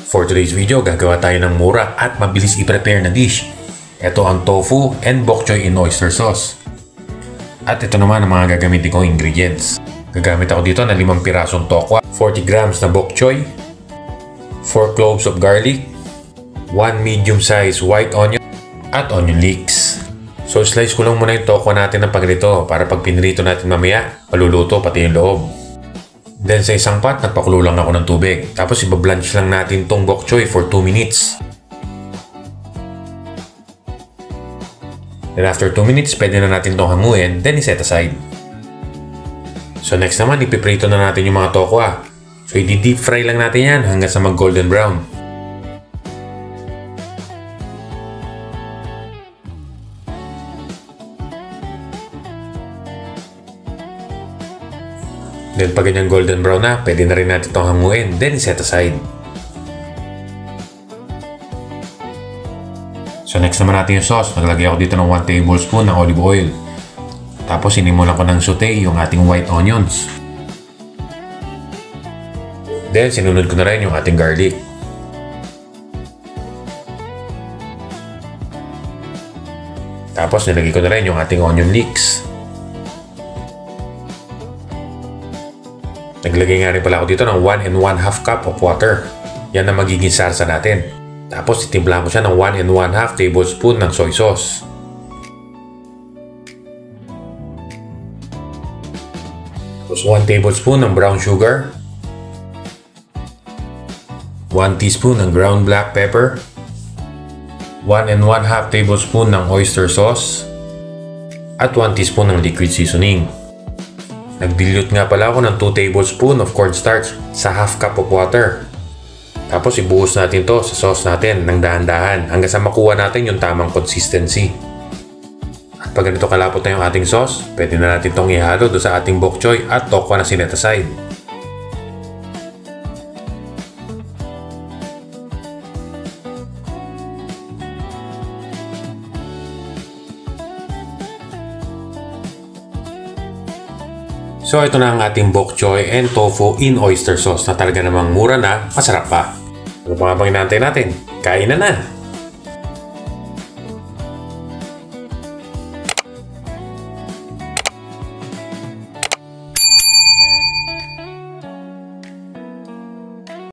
For today's video, gagawa tayo ng mura at mabilis i-prepare na dish. Ito ang tofu and bok choy in oyster sauce. At ito naman ang mga gagamitin kong ingredients. Gagamit ako dito ng 5 pirasong tokwa, 40 grams na bok choy, 4 cloves of garlic, 1 medium-sized white onion, at onion leeks. So slice ko lang muna yung tokwa natin ng pagganito para pag pinrito natin mamaya, maluluto pati yung loob. Then sa isang pot, nagpakulo lang ako ng tubig. Tapos ibablanch lang natin tong bok choy for 2 minutes. Then after 2 minutes, pwede na natin itong hanguin, then iset aside. So next naman, ipiprito na natin yung mga tokwa. So i-deep fry lang natin yan hanggang sa mag golden brown. Then pag ganyan golden brown na, pwede na rin natin itong hanguin, then set aside. So next naman natin yung sauce. Naglagay ako dito ng 1 tablespoon ng olive oil. Tapos inimulan ko ng saute yung ating white onions. Then sinunod ko na rin yung ating garlic. Tapos nilagay ko na rin yung ating onion leeks. Naglagay nga rin pala ako dito ng 1 1/2 cup of water. Yan ang magiging sarsa natin. Tapos itimplahan ko siya ng 1 1/2 tablespoon ng soy sauce. Tapos 1 tablespoon ng brown sugar. 1 teaspoon ng ground black pepper. 1 1/2 tablespoon ng oyster sauce. At 1 teaspoon ng liquid seasoning. Nag-dilute nga pala ako ng 2 tablespoon of cornstarch sa 1/2 cup of water. Tapos ibuhos natin to sa sauce natin ng dahan-dahan hanggang sa makuha natin yung tamang consistency. At pag ganito kalapot na yung ating sauce, pwede na natin itong ihalo doon sa ating bok choy at tokwa na sinet aside. So ito na ang ating bok choy and tofu in oyster sauce na talaga namang mura na, masarap pa. Ano pa nga bang inaantay natin? Kain na na!